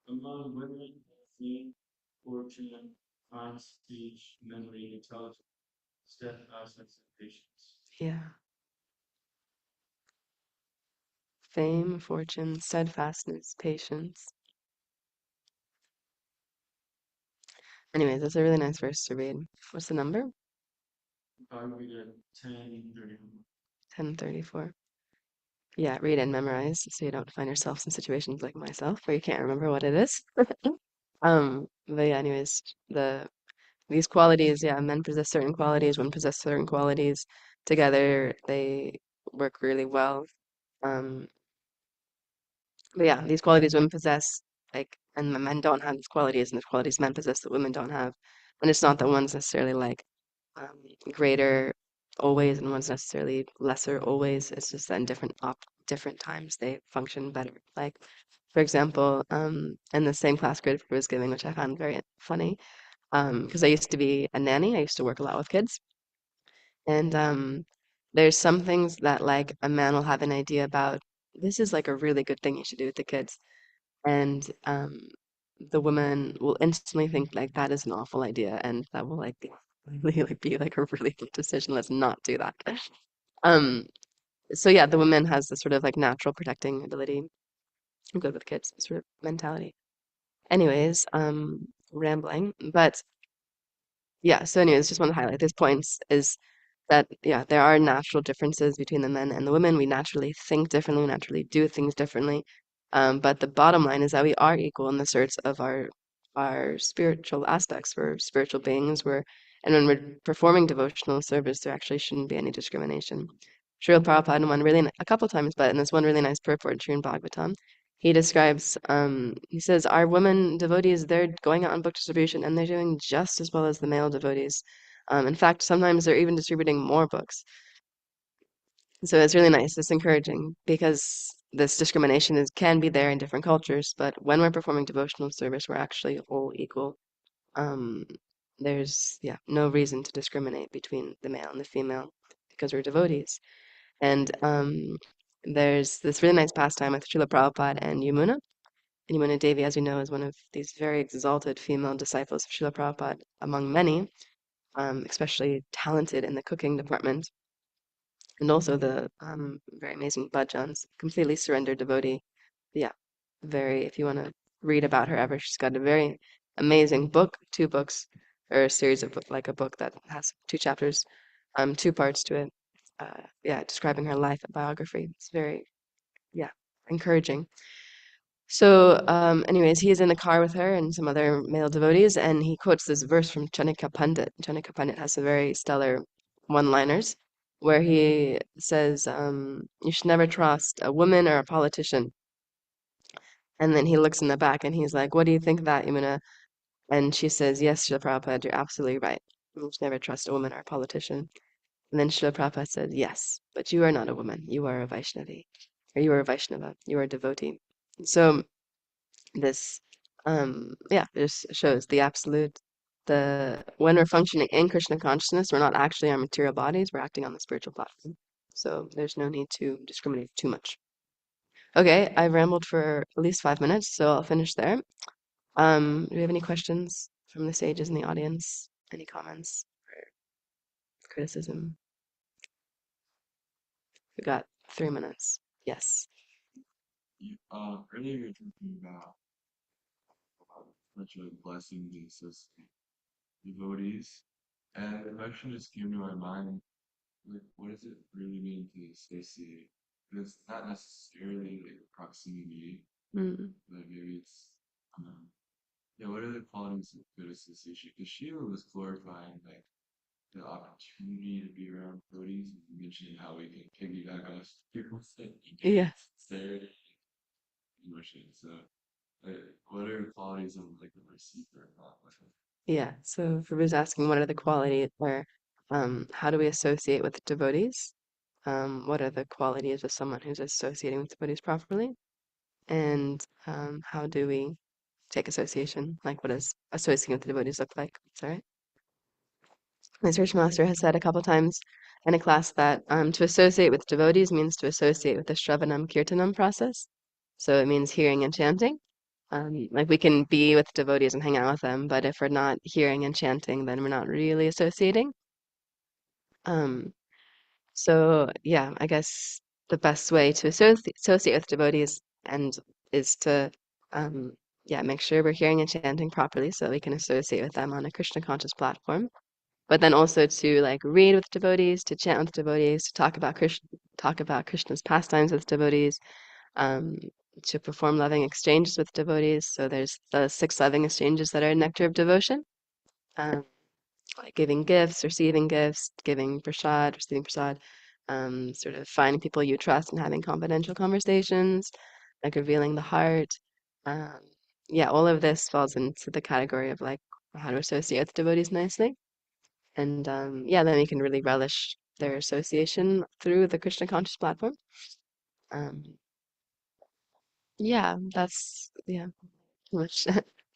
Speaker 2: Among women, fame, fortune, fine speech, memory, intelligence, steadfastness, and patience.
Speaker 1: Yeah, fame, fortune, steadfastness, patience. Anyways, that's a really nice verse to read. What's the number?
Speaker 2: Bhagavad Gita 10:31.
Speaker 1: 1034. Yeah, read and memorize so you don't find yourself in situations like myself where you can't remember what it is. But yeah, anyways, these qualities, yeah, men possess certain qualities, women possess certain qualities. Together, they work really well. Um, but yeah, these qualities women possess, like, and the men don't have these qualities, and the qualities men possess that women don't have. And it's not that one's necessarily like greater always and one's necessarily lesser always. It's just that in different times they function better. Like, for example, in the same class grade was giving, which I found very funny, because I used to be a nanny. I used to work a lot with kids, and there's some things that like a man will have an idea about. This is like a really good thing you should do with the kids, and the woman will instantly think like that is an awful idea, and that will like really like be like a really good decision. Let's not do that. Um, so yeah, the woman has this sort of like natural protecting ability. I'm good with kids, sort of mentality. Anyways, rambling, but yeah, so anyways, just want to highlight these points is that yeah, there are natural differences between the men and the women. We naturally think differently, we naturally do things differently. But the bottom line is that we are equal in the search of our spiritual aspects. We're spiritual beings. And when we're performing devotional service, there actually shouldn't be any discrimination. Srila Prabhupada in one really a couple times, but in this one really nice purport, Srimad Bhagavatam, he describes, he says, our women devotees, they're going out on book distribution and they're doing just as well as the male devotees. In fact, sometimes they're even distributing more books. So it's really nice. It's encouraging because this discrimination can be there in different cultures, but when we're performing devotional service, we're actually all equal. Um, there's no reason to discriminate between the male and the female because we're devotees. And there's this really nice pastime with Srila Prabhupada and Yamuna. And Yamuna Devi, as you know, is one of these very exalted female disciples of Srila Prabhupada among many, especially talented in the cooking department. And also the very amazing bhajans, completely surrendered devotee. Yeah, very, if you want to read about her ever, she's got a very amazing book, two books, or a series of like a book that has two chapters, two parts to it. Yeah, describing her life, a biography. It's very, yeah, encouraging. So, anyways, he is in the car with her and some other male devotees, and he quotes this verse from Chanika Pandit. Chanika Pandit has some very stellar one-liners where he says, "You should never trust a woman or a politician." And then he looks in the back and he's like, "What do you think of that, Yamuna?" And she says, "Yes, Srila Prabhupada, you're absolutely right. You should never trust a woman or a politician." And then Srila Prabhupada said, "Yes, but you are not a woman. You are a Vaishnavi, or you are a Vaishnava. You are a devotee." So this, yeah, this shows the absolute. The when we're functioning in Krishna consciousness, we're not actually our material bodies. We're acting on the spiritual platform. So there's no need to discriminate too much. Okay, I've rambled for at least 5 minutes, so I'll finish there. Do we have any questions from the sages in the audience? Any comments or criticism? We got 3 minutes. Yes.
Speaker 2: Earlier you were talking about much of a blessing to associate devotees, and the question just came to my mind, like, what does it really mean to associate? Because it's not necessarily like proximity,
Speaker 1: Mm.
Speaker 2: but maybe it's, yeah, what are the qualities of good association? Because Shiva was glorifying like the opportunity to be around devotees and mentioning how we can piggyback off people's
Speaker 1: Yeah.
Speaker 2: sincerity and emotion. So, what are the qualities of like a receiver?
Speaker 1: Yeah. So Prabhu's asking, what are the qualities, or how do we associate with devotees? What are the qualities of someone who's associating with devotees properly? And how do we take association? Like, what does associating with devotees look like? Sorry. My search master has said a couple times in a class that to associate with devotees means to associate with the Shravanam Kirtanam process. So it means hearing and chanting. Like we can be with devotees and hang out with them, but if we're not hearing and chanting, then we're not really associating. Um, so yeah, I guess the best way to associate with devotees and is to yeah, make sure we're hearing and chanting properly so we can associate with them on a Krishna conscious platform. But then also to like read with devotees, to chant with devotees, to talk about Krishna's pastimes with devotees, um, to perform loving exchanges with devotees. So there's the 6 loving exchanges that are nectar of devotion, um, like giving gifts, receiving gifts, giving prasad, receiving prasad, sort of finding people you trust and having confidential conversations, like revealing the heart. Um, yeah, all of this falls into the category of like how to associate with devotees nicely. And yeah, then we can really relish their association through the Krishna conscious platform. Um, yeah, that's yeah, much.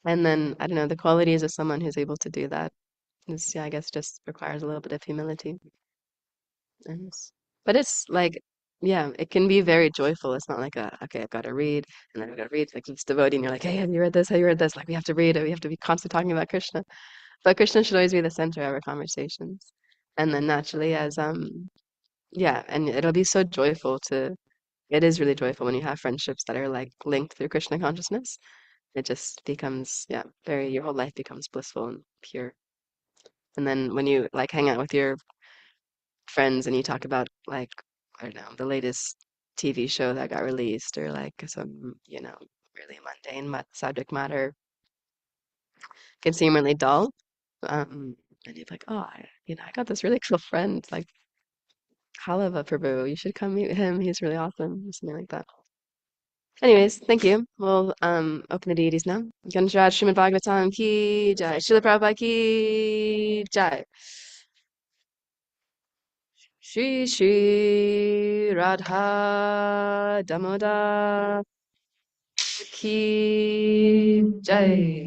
Speaker 1: And then I don't know, the qualities of someone who's able to do that is yeah, I guess just requires a little bit of humility. And but it's like yeah, it can be very joyful. It's not like a okay, I've got to read and then I've got to read like it's devotee and you're like, hey, have you read this? Have you read this? Like we have to read it. We have to be constantly talking about Krishna. But Krishna should always be the center of our conversations. And then naturally as yeah, and it'll be so joyful to, it is really joyful when you have friendships that are like linked through Krishna consciousness. It just becomes, yeah, very, your whole life becomes blissful and pure. And then when you like hang out with your friends and you talk about like, I don't know, the latest TV show that got released or like some, you know, really mundane subject matter can seem really dull. And you're like, oh, I got this really cool friend, like Halava Prabhu. You should come meet him. He's really awesome. Or something like that. Anyways, thank you. We'll open the deities now. Ganesha Srimad Bhagavatam ki jai. Srila Prabhupada ki jai. Shri Shri Radha Damoda ki jai.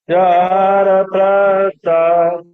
Speaker 4: Jara prasad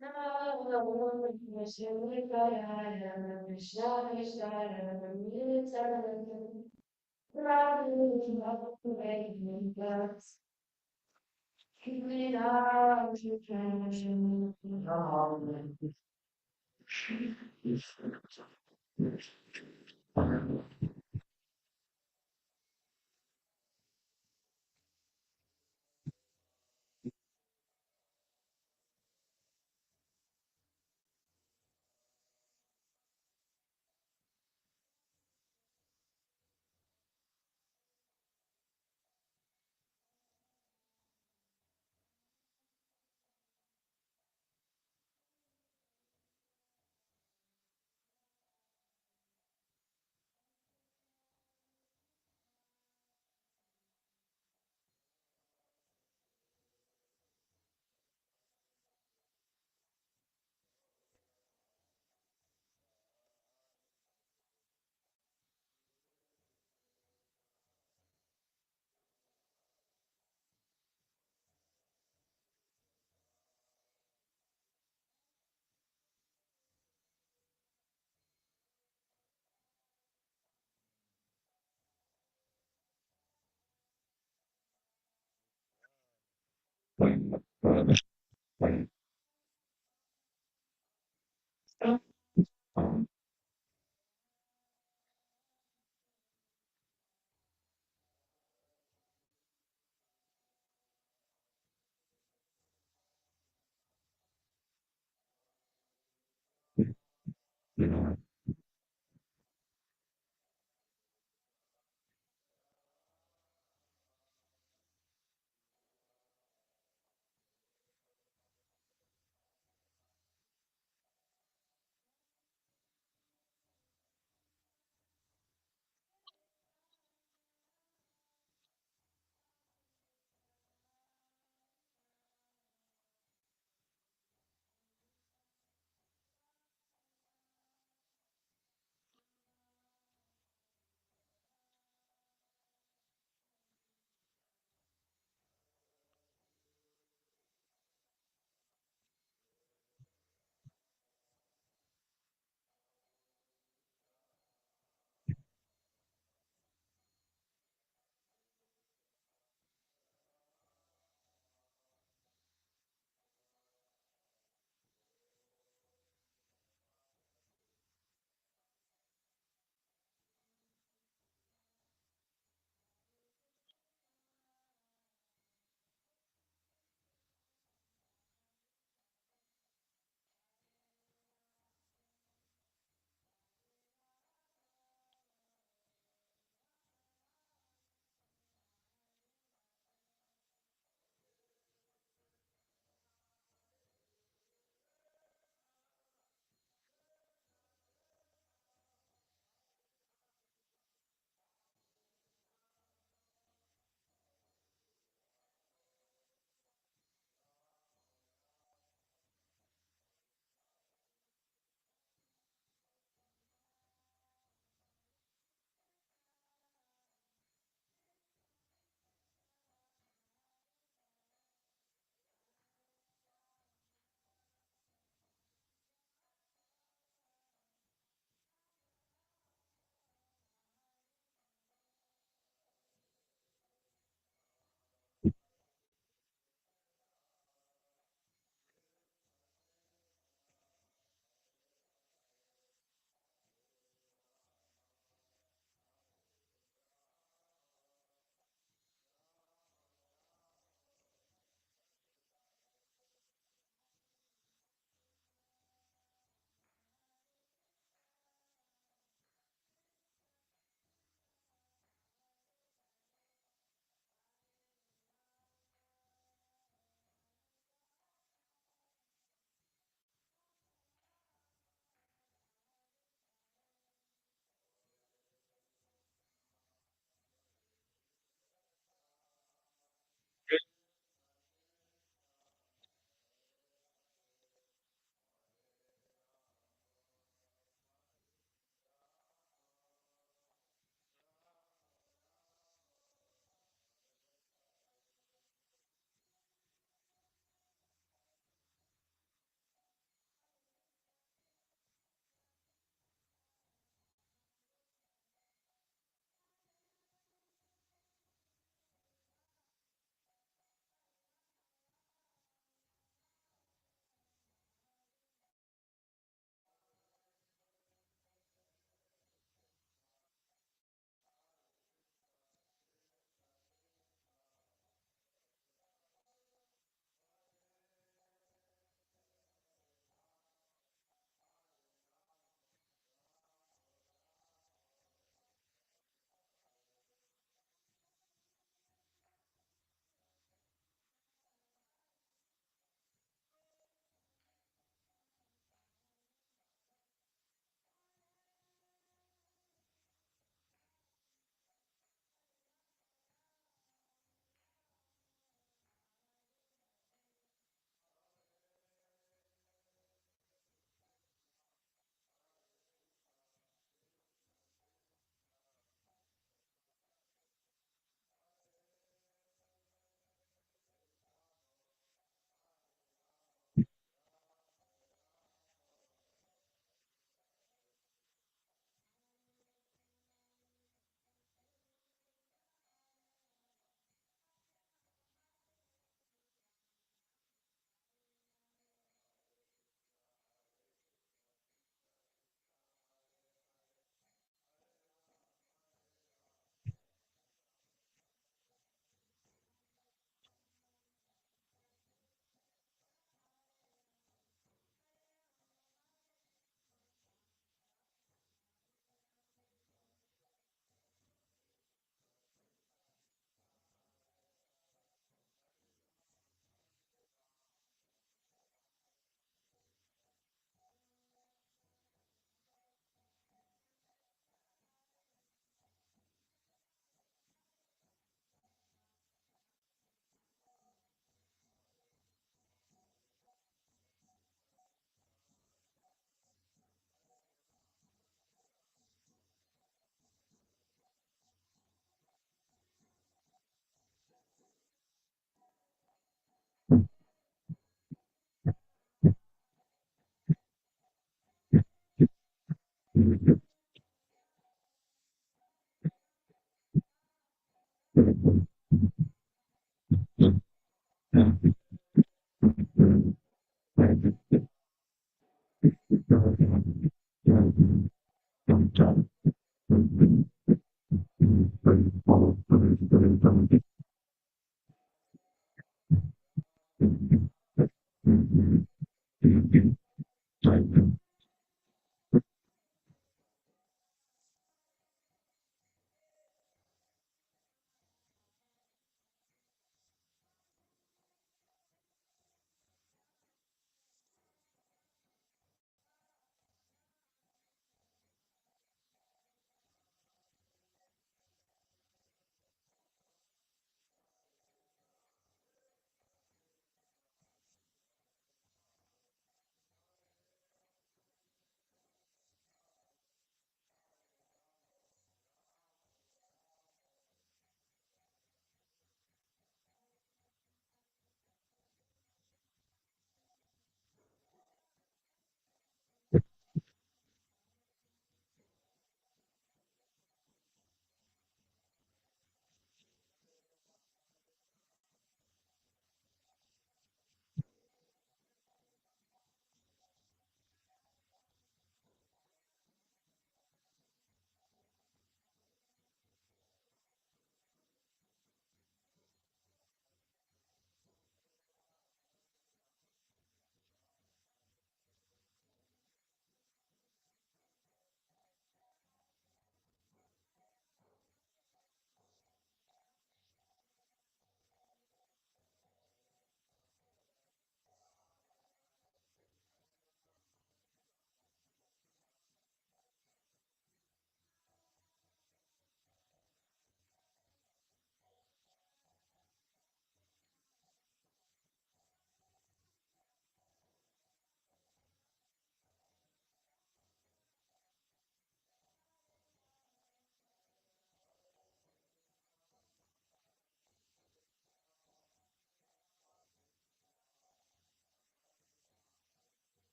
Speaker 1: Namo Vishnu-padaya, Vishnu-vishaya, Vishnu-vishaya, Radha-radha-radha, Krishna-Krishna,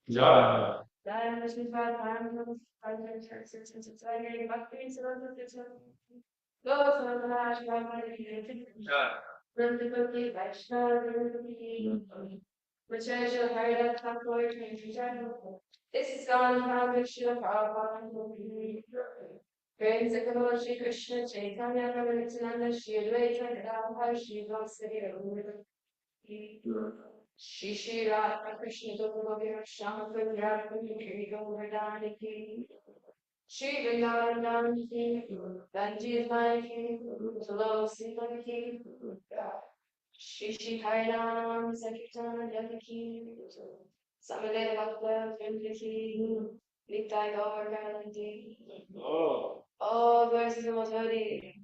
Speaker 2: Yeah.
Speaker 1: Shri Krishna Chaitanya Prabhu Nityananda Shri Advaita Gadadhar Shri Vasudeva Shri Shri Radha Krishna Gopal Shama Kundra Kundri Govardhani Ki Shri Vrindavan Ki Ranjit Mai Ki Tulasi Ki Shri Shri Hariram Sankirtan Devaki Samalaya Bhakta Vindaki Nitai Govardhani
Speaker 2: Oh.
Speaker 1: all glories to the Most Holy.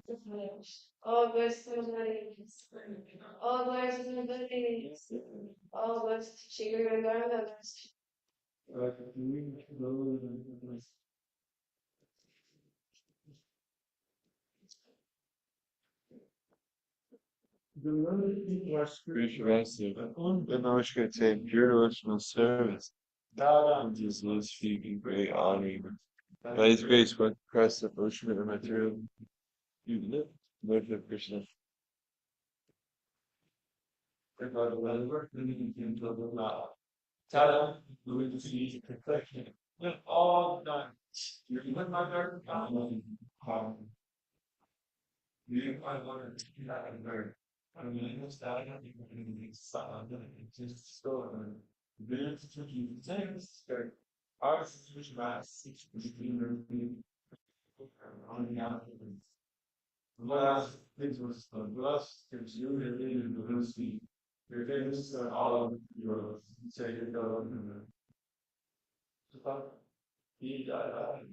Speaker 1: All glories to the Most Holy. All glories to the Most Holy. All glories to Shri Guru Garuda.
Speaker 2: Spiritual and I wish I could say pure devotional service. And his Lord's feet in great honor. By his grace, what Christ the worship and material you live, Lord of Krishna. And God will work in the law. Tell him who is the perfection. When all done, you live my dark you find water that and bird. I mean, it's that I got you in the sun, it's just so very tricky things. Our situation about 6 on the out. Last things was the blessed gives you the university. Your things are all of your say your God and the he died.